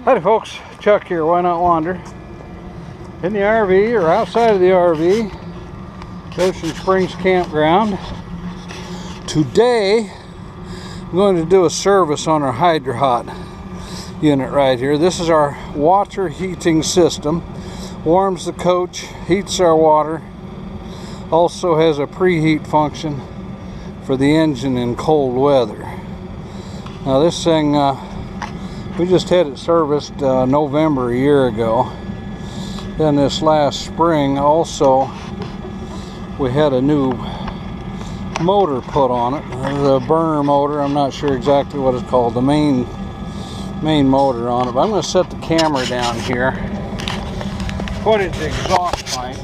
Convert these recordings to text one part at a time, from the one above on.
Howdy folks, Chuck here, Wynot Wander. In the RV or outside of the RV, Ocean Springs Campground. Today, I'm going to do a service on our Hydro-Hot unit right here. This is our water heating system. Warms the coach, heats our water. Also has a preheat function for the engine in cold weather. Now this thing, we just had it serviced November a year ago. Then this last spring also we had a new motor put on it. The burner motor, I'm not sure exactly what it's called, the main motor on it. But I'm going to set the camera down here. Put it in the exhaust pipe.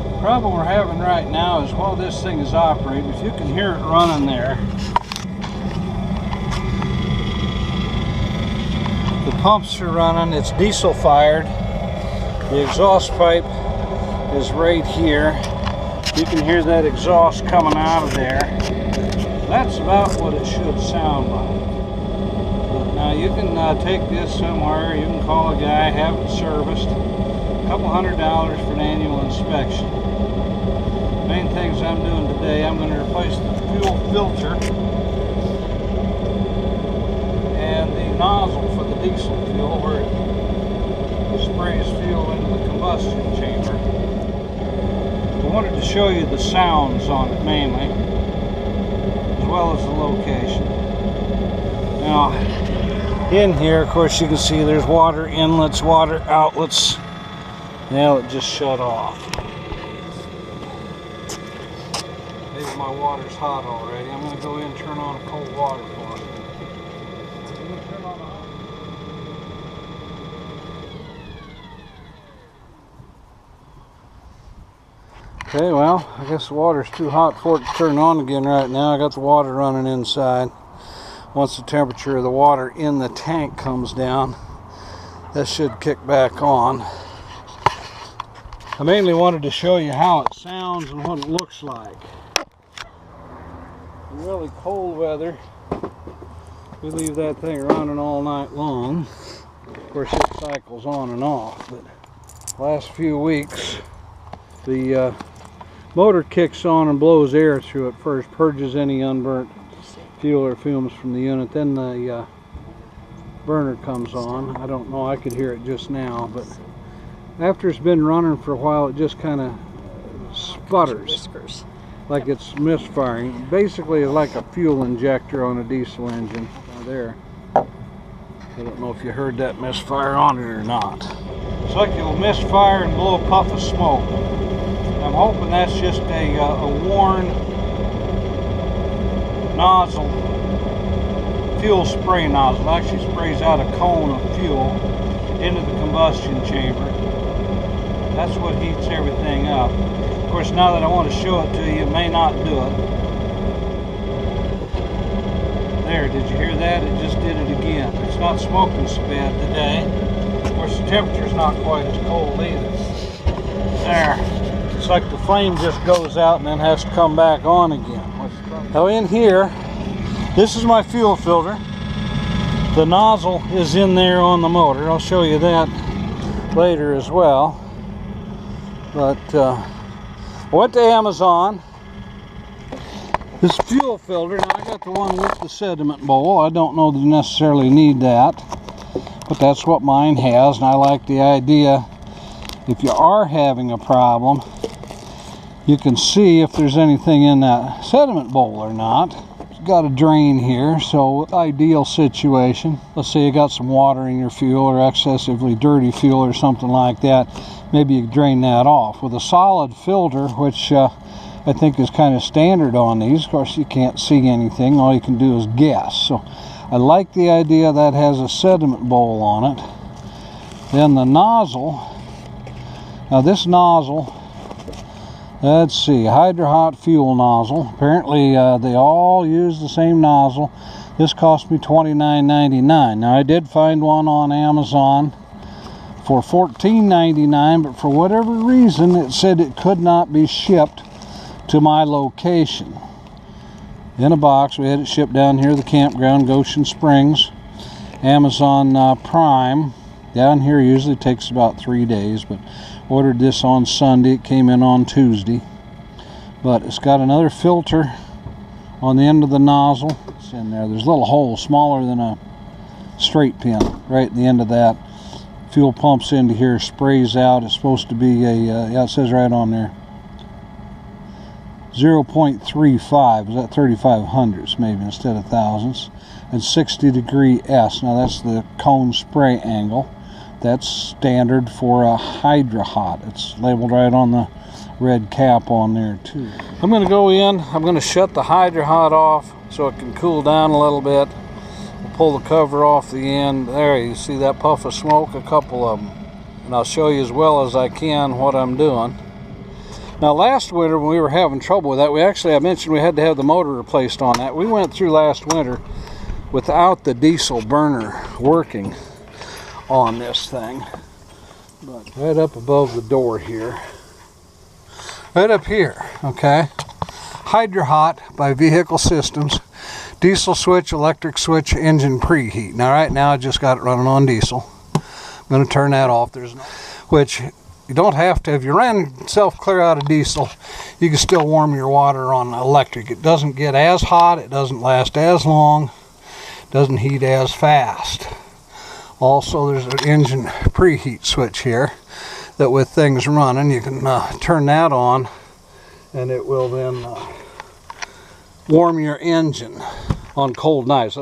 The problem we're having right now is while this thing is operating, if you can hear it running there, the pumps are running, it's diesel fired. The exhaust pipe is right here. You can hear that exhaust coming out of there. That's about what it should sound like. Now you can take this somewhere, you can call a guy, have it serviced. A couple $100 for an annual inspection. Main things I'm doing today, I'm going to replace the fuel filter and the nozzle for the diesel fuel where it sprays fuel into the combustion chamber. I wanted to show you the sounds on it mainly, as well as the location. Now, in here, of course, you can see there's water inlets, water outlets. Now it just shut off. Maybe my water's hot already. I'm going to go in and turn on a cold water for it. I'm going to turn on the hot. Okay, well, I guess the water's too hot for it to turn on again right now. I got the water running inside. Once the temperature of the water in the tank comes down, that should kick back on. I mainly wanted to show you how it sounds and what it looks like. In really cold weather, we leave that thing running all night long. Of course, it cycles on and off, but last few weeks, the motor kicks on and blows air through it first, purges any unburnt fuel or fumes from the unit. Then the burner comes on. I don't know, I could hear it just now, but after it's been running for a while, it just kind of sputters, like it's misfiring. Basically, it's like a fuel injector on a diesel engine. There. I don't know if you heard that misfire on it or not. It's like it'll misfire and blow a puff of smoke. I'm hoping that's just a worn nozzle, fuel spray nozzle. It actually sprays out a cone of fuel into the combustion chamber. That's what heats everything up. Of course, now that I want to show it to you, it may not do it. There, did you hear that? It just did it again. It's not smoking so bad today. Of course, the temperature's not quite as cold either. There. It's like the flame just goes out and then has to come back on again. Now in here, this is my fuel filter. The nozzle is in there on the motor. I'll show you that later as well. But I went to Amazon. This fuel filter, now I got the one with the sediment bowl. I don't know that you necessarily need that, but that's what mine has, and I like the idea. If you are having a problem, you can see if there's anything in that sediment bowl or not. It's got a drain here, so ideal situation. Let's say you got some water in your fuel or excessively dirty fuel or something like that. Maybe you drain that off. With a solid filter, which I think is kind of standard on these. Of course, you can't see anything. All you can do is guess. So I like the idea that has a sediment bowl on it. Then the nozzle. Now this nozzle, let's see, Hydro-Hot fuel nozzle. Apparently they all use the same nozzle. This cost me $29.99. Now I did find one on Amazon for $14.99, but for whatever reason it said it could not be shipped to my location. In a box, we had it shipped down here to the campground, Ocean Springs. Amazon Prime. Down here usually takes about 3 days, but ordered this on Sunday. It came in on Tuesday. But it's got another filter on the end of the nozzle. It's in there. There's a little hole smaller than a straight pin right at the end of that. Fuel pumps into here, sprays out. It's supposed to be a, yeah, it says right on there, 0.35. Is that 3500s maybe instead of thousandths? And 60 degree S. Now that's the cone spray angle. That's standard for a Hydra Hot. It's labeled right on the red cap on there too. I'm going to go in. I'm going to shut the Hydra Hot off so it can cool down a little bit. We'll pull the cover off the end. There, you see that puff of smoke? A couple of them. And I'll show you as well as I can what I'm doing. Now last winter when we were having trouble with that, I mentioned we had to have the motor replaced on that. We went through last winter without the diesel burner working on this thing. But right up above the door here, right up here, okay, Hydra Hot by Vehicle Systems, diesel switch, electric switch, engine preheat. Now right now I just got it running on diesel. I'm going to turn that off. There's no, which you don't have to. If you ran yourself clear out of diesel, you can still warm your water on electric. It doesn't get as hot, it doesn't last as long, doesn't heat as fast. Also, there's an engine preheat switch here that with things running, you can turn that on and it will then warm your engine on cold nights.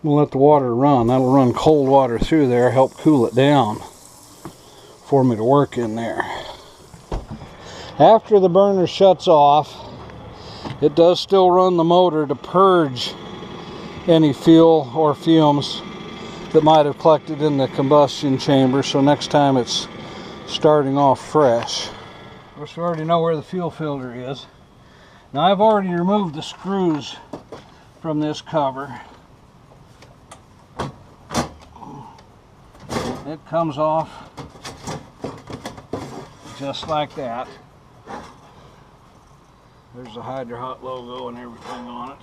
We'll let the water run. That'll run cold water through there, help cool it down for me to work in there. After the burner shuts off, it does still run the motor to purge any fuel or fumes that might have collected in the combustion chamber, so next time it's starting off fresh. Of course, we already know where the fuel filter is. Now I've already removed the screws from this cover. It comes off just like that. There's the Hydra Hot logo and everything on it.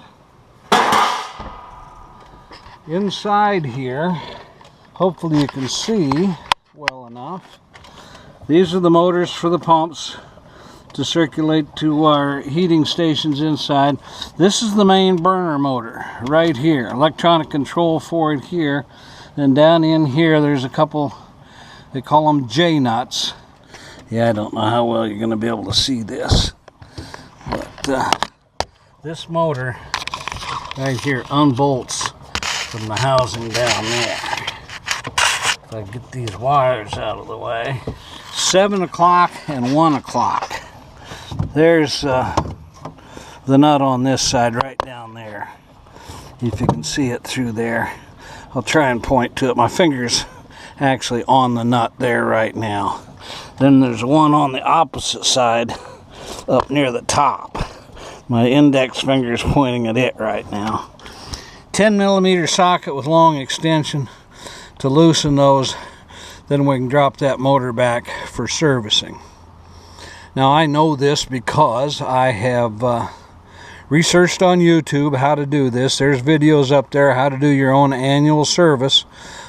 Inside here, hopefully you can see well enough, these are the motors for the pumps to circulate to our heating stations inside. This is the main burner motor right here, electronic control for it here. Then down in here there's a couple, they call them J-nuts. Yeah, I don't know how well you're going to be able to see this, but this motor right here unbolts from the housing down there. If I get these wires out of the way. 7 o'clock and 1 o'clock. There's the nut on this side right down there. If you can see it through there. I'll try and point to it. My finger's actually on the nut there right now. Then there's one on the opposite side up near the top. My index finger is pointing at it right now. 10mm socket with long extension to loosen those. Then we can drop that motor back for servicing. Now I know this because I have researched on YouTube how to do this. There's videos up there how to do your own annual service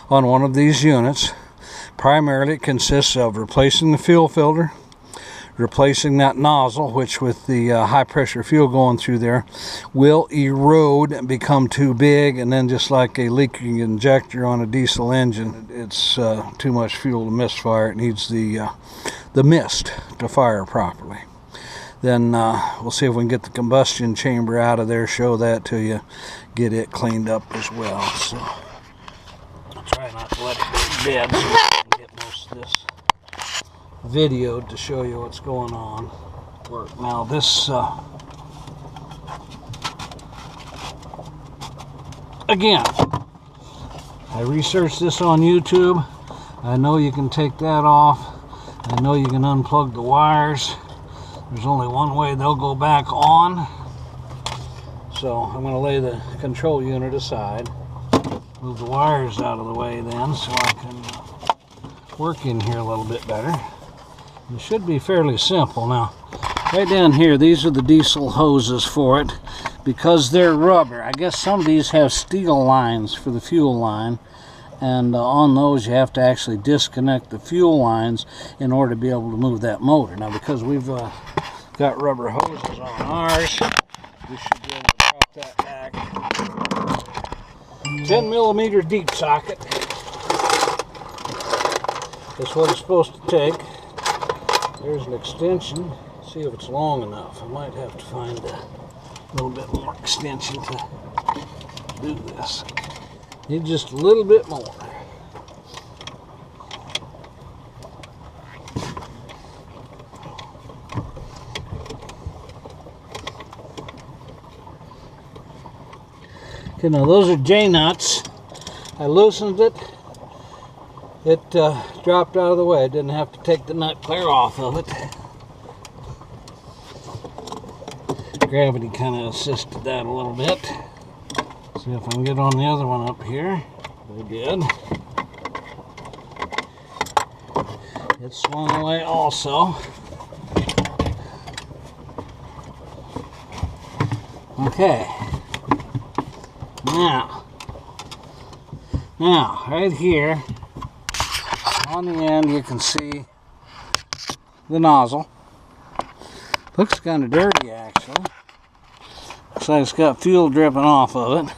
on one of these units. Primarily it consists of replacing the fuel filter, replacing that nozzle, which with the high pressure fuel going through there will erode and become too big, and then just like a leaking injector on a diesel engine, it's too much fuel to misfire. It needs the mist to fire properly. Then we'll see if we can get the combustion chamber out of there, show that to you, get it cleaned up as well. So I'll try not to let it go dead so I can get most of this video to show you what's going on. Now this again, I researched this on YouTube. I know you can take that off. I know you can unplug the wires. There's only one way they'll go back on. So I'm going to lay the control unit aside, move the wires out of the way then so I can work in here a little bit better. It should be fairly simple. Now right down here, these are the diesel hoses for it. Because they're rubber, I guess some of these have steel lines for the fuel line, and on those you have to actually disconnect the fuel lines in order to be able to move that motor. Now, because we've got rubber hoses on ours, we should be able to drop that back. 10mm deep socket. That's what it's supposed to take. There's an extension. See if it's long enough. I might have to find a little bit more extension to do this. Need just a little bit more. Okay, now those are J-nuts. I loosened it. It dropped out of the way. I didn't have to take the nut clear off of it. Gravity kind of assisted that a little bit. See if I can get on the other one up here. I did. It swung away also. Okay. Now, right here on the end you can see the nozzle. Looks kind of dirty actually. Looks like it's got fuel dripping off of it.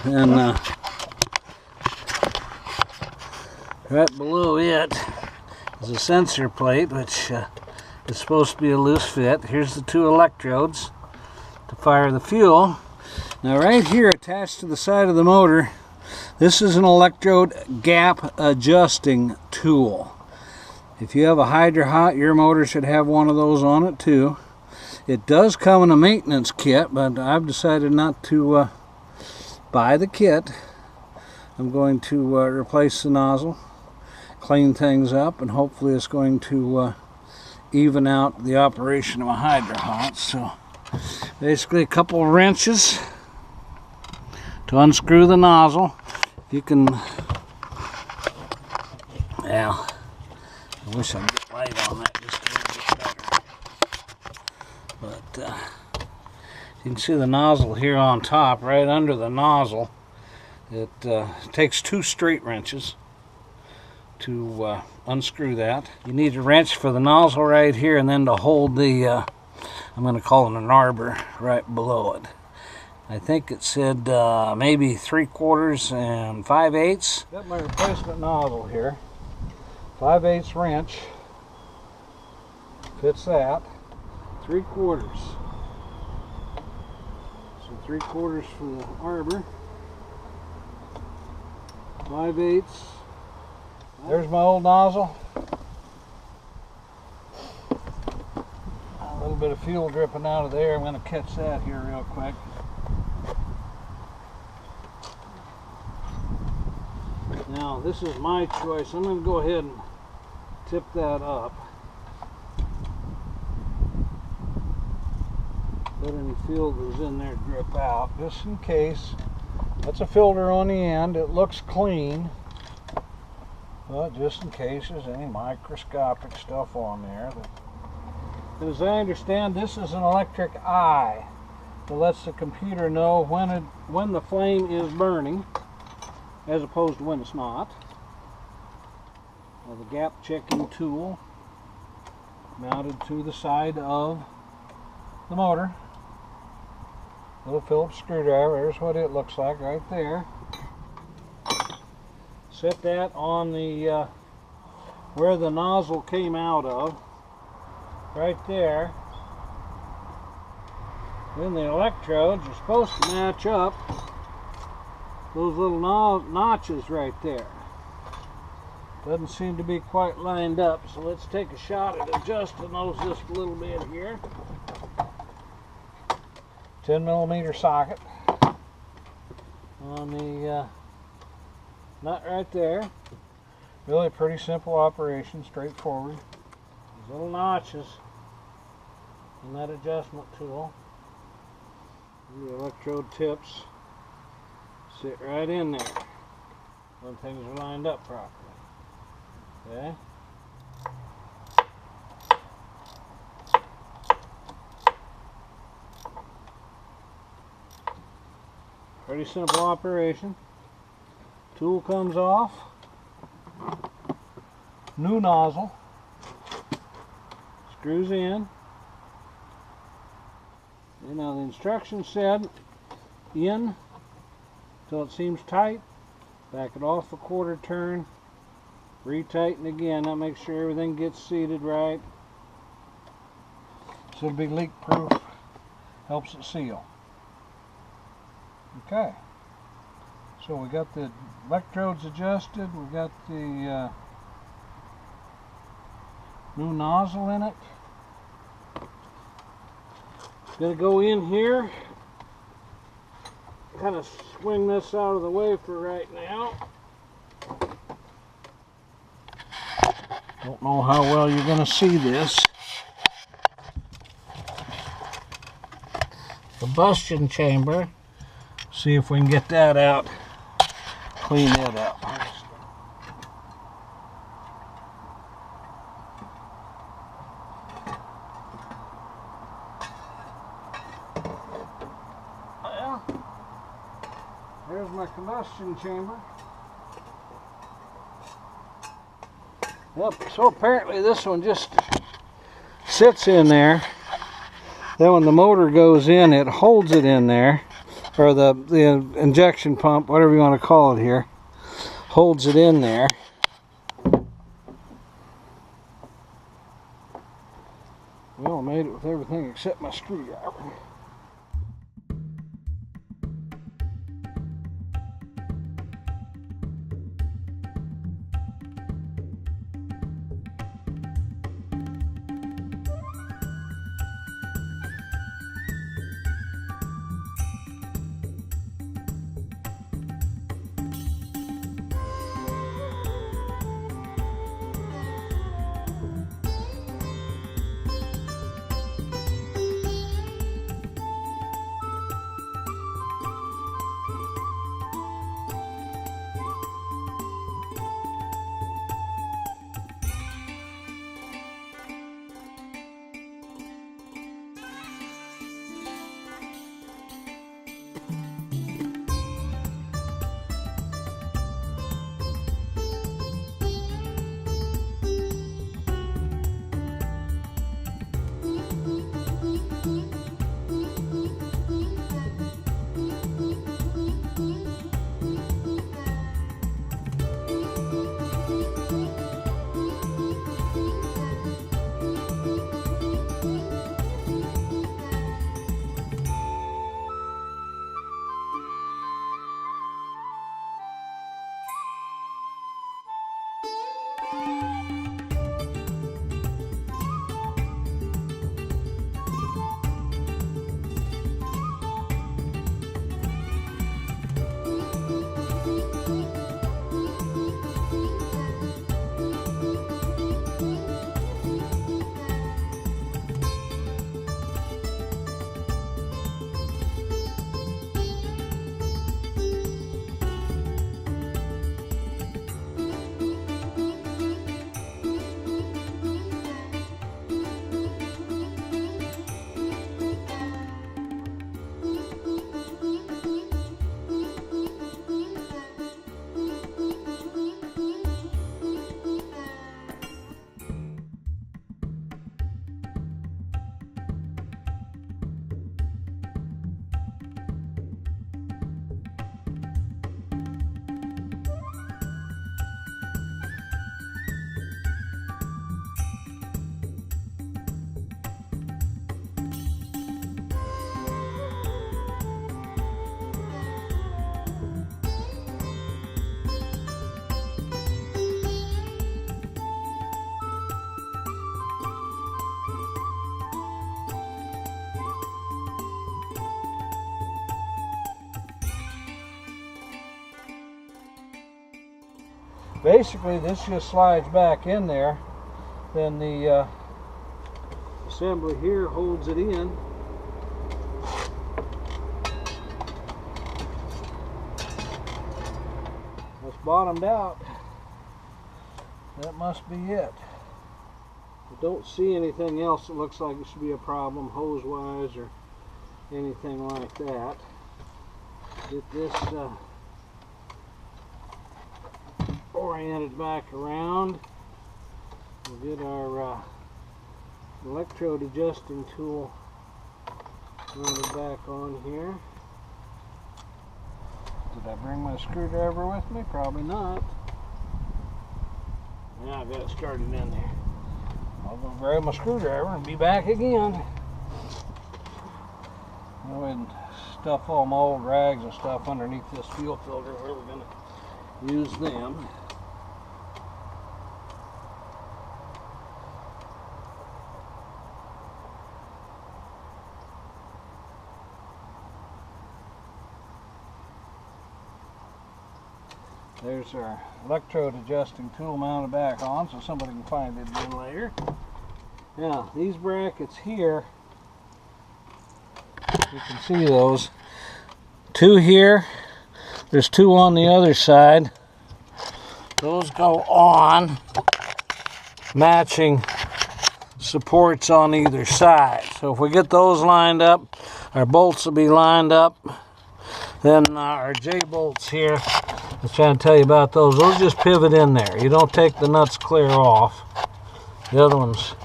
And right below it is a sensor plate, which is supposed to be a loose fit. Here's the two electrodes to fire the fuel. Now right here attached to the side of the motor, this is an electrode gap adjusting tool. If you have a Hydra-Hot, your motor should have one of those on it too. It does come in a maintenance kit, but I've decided not to buy the kit. I'm going to replace the nozzle, clean things up, and hopefully it's going to even out the operation of a Hydra-Hot. So basically a couple of wrenches to unscrew the nozzle. You can, well, I wish I could get light on that just a little bit better. But you can see the nozzle here on top, right under the nozzle. It takes two straight wrenches to unscrew that. You need a wrench for the nozzle right here, and then to hold the, I'm going to call it an arbor, right below it. I think it said maybe 3/4 and 5/8. Got my replacement nozzle here. 5/8 wrench fits that. 3/4. So 3/4 for the arbor. 5/8. There's my old nozzle. A little bit of fuel dripping out of there. I'm going to catch that here real quick. Now this is my choice. I'm going to go ahead and tip that up. Let any fuel that's in there drip out, just in case. That's a filter on the end. It looks clean, but just in case there's any microscopic stuff on there. As I understand, this is an electric eye that lets the computer know when the flame is burning, as opposed to when it's not. The gap checking tool mounted to the side of the motor. Little Phillips screwdriver. There's what it looks like right there. Set that on the where the nozzle came out of, right there. Then the electrodes are supposed to match up those little notches right there. Doesn't seem to be quite lined up, so let's take a shot at adjusting those just a little bit here. 10mm socket on the nut right there. Really pretty simple operation, straightforward. These little notches and that adjustment tool. The electrode tips sit right in there when things are lined up properly. Okay. Pretty simple operation. Tool comes off. New nozzle. Screws in. And now the instructions said in until it seems tight. Back it off a quarter turn. Retighten again. That makes sure everything gets seated right. So it'll be leak proof. Helps it seal. Okay. So we got the electrodes adjusted. We got the new nozzle in it. Gonna go in here. Kind of swing this out of the way for right now. Don't know how well you're gonna see this. Combustion chamber. See if we can get that out. Clean it up. Well, there's my combustion chamber. Yep, so apparently this one just sits in there. Then when the motor goes in, it holds it in there. Or the injection pump, whatever you want to call it here, holds it in there. Well, I made it with everything except my screwdriver. Basically, this just slides back in there. Then the assembly here holds it in. It's bottomed out. That must be it. I don't see anything else that looks like it should be a problem hose-wise or anything like that. Get this oriented back around. We'll get our electrode adjusting tool mounted back on here. Did I bring my screwdriver with me? Probably not. Yeah, I've got it started in there. I'll go grab my screwdriver and be back again. Go ahead and stuff all my old rags and stuff underneath this fuel filter where we're going to use them. There's our electrode adjusting tool mounted back on so somebody can find it again later. Now, these brackets here, you can see those. Two here, there's two on the other side. Those go on, matching supports on either side. So if we get those lined up, our bolts will be lined up. Then our J-bolts here, I was trying to tell you about those. Those just pivot in there. You don't take the nuts clear off. The other one's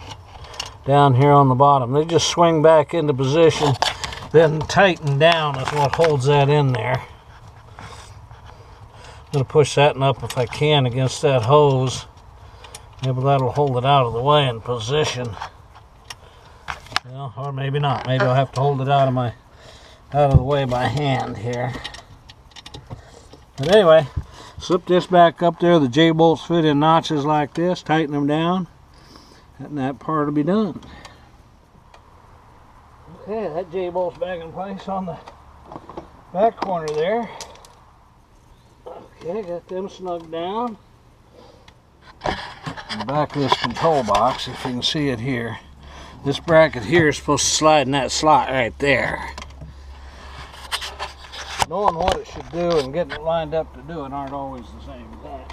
down here on the bottom. They just swing back into position, then tighten down is what holds that in there. I'm going to push that one up if I can against that hose. Maybe that'll hold it out of the way in position. Well, or maybe not. Maybe I'll have to hold it out of the way by hand here. But anyway, slip this back up there. The J-bolts fit in notches like this. Tighten them down, and that part will be done. Okay, that J-bolt's back in place on the back corner there. Okay, got them snugged down. In the back of this control box, if you can see it here, this bracket here is supposed to slide in that slot right there. Knowing what it should do and getting it lined up to do it aren't always the same thing.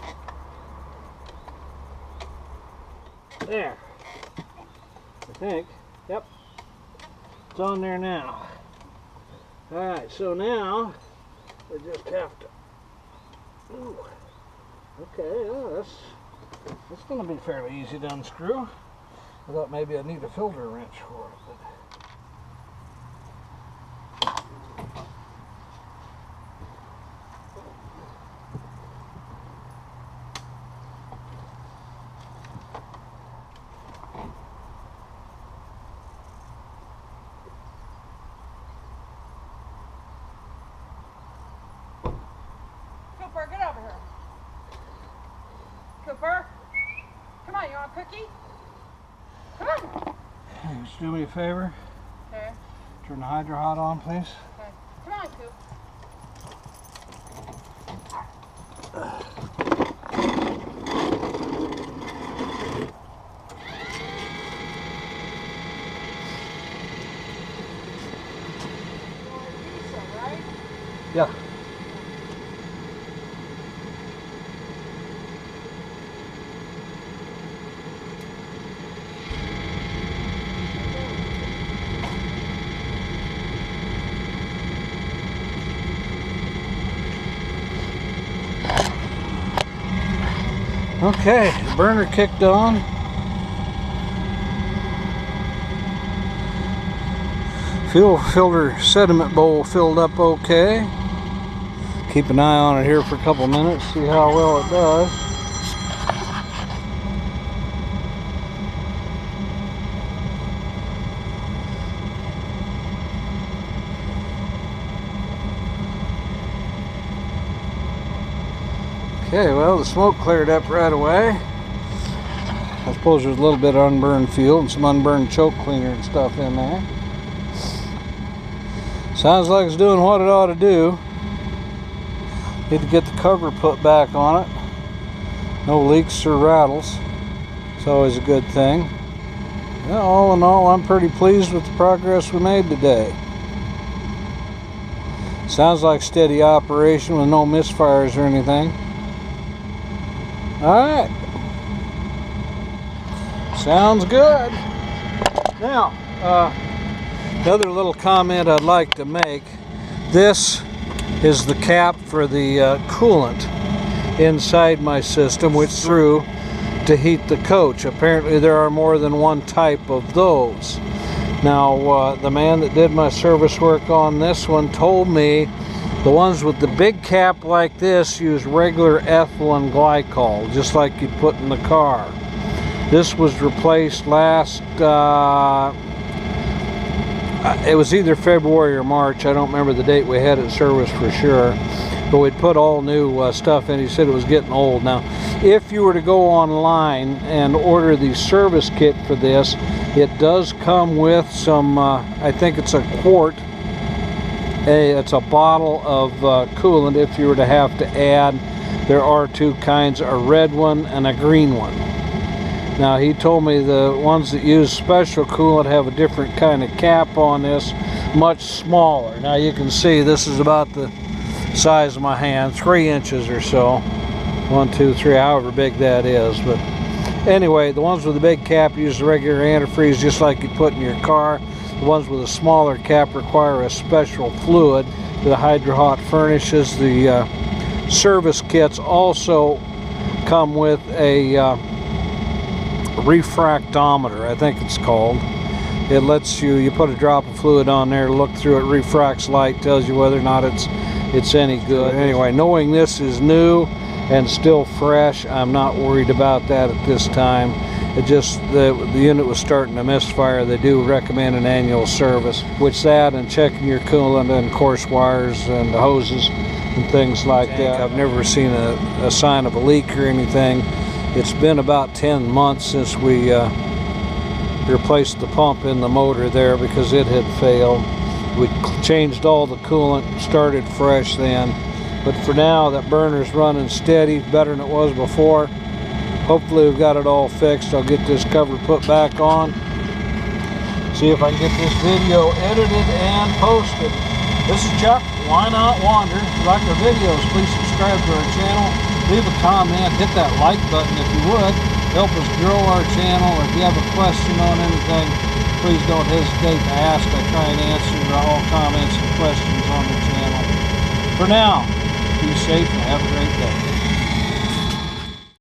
There. I think. Yep. It's on there now. Alright, so now we just have to... Ooh. Okay, well, that's going to be fairly easy to unscrew. I thought maybe I'd need a filter wrench for it, but... Cooper, get over here. Cooper, come on, you want a cookie? Come on. Hey, just do me a favor. Okay. Turn the hydro hot on, please. Okay. Come on, Coop. Yeah. Okay, the burner kicked on. Fuel filter sediment bowl filled up okay. Keep an eye on it here for a couple minutes, see how well it does. Okay, well, the smoke cleared up right away. I suppose there's a little bit of unburned fuel and some unburned choke cleaner and stuff in there. Sounds like it's doing what it ought to do. Need to get the cover put back on it. No leaks or rattles. It's always a good thing. Well, all in all, I'm pretty pleased with the progress we made today. Sounds like steady operation with no misfires or anything. Alright. Sounds good. Now, another little comment I'd like to make. This is the cap for the coolant. inside my system, which through to heat the coach. Apparently there are more than one type of those. Now the man that did my service work on this one told me the ones with the big cap like this use regular ethylene glycol, just like you'd put in the car. This was replaced last, it was either February or March. I don't remember the date we had it serviced for sure. But we'd put all new stuff in. He said it was getting old. Now, if you were to go online and order the service kit for this, it does come with some, I think it's a quart, it's a bottle of coolant if you were to have to add. There are two kinds, a red one and a green one. Now he told me the ones that use special coolant have a different kind of cap on this, much smaller. Now you can see this is about the size of my hand, 3 inches or so. 1, 2, 3, however big that is. But anyway, the ones with the big cap use the regular antifreeze just like you put in your car. The ones with a smaller cap require a special fluid, the hydro-hot furnaces. The service kits also come with a refractometer, I think it's called. It lets you put a drop of fluid on there, look through it, refracts light, tells you whether or not it's any good. Anyway, knowing this is new and still fresh, I'm not worried about that at this time. It just, the unit was starting to misfire. They do recommend an annual service, which that and checking your coolant and coarse wires and hoses and things like that. I've never seen a sign of a leak or anything. It's been about 10 months since we replaced the pump in the motor there because it had failed. We changed all the coolant, started fresh then. But for now, that burner's running steady, better than it was before. Hopefully we've got it all fixed. I'll get this cover put back on. See if I can get this video edited and posted. This is Chuck, Why Not Wander. If you like our videos, please subscribe to our channel. Leave a comment, hit that like button if you would. Help us grow our channel. If you have a question on anything, please don't hesitate to ask. I try and answer all comments and questions on the channel. For now, be safe and have a great day.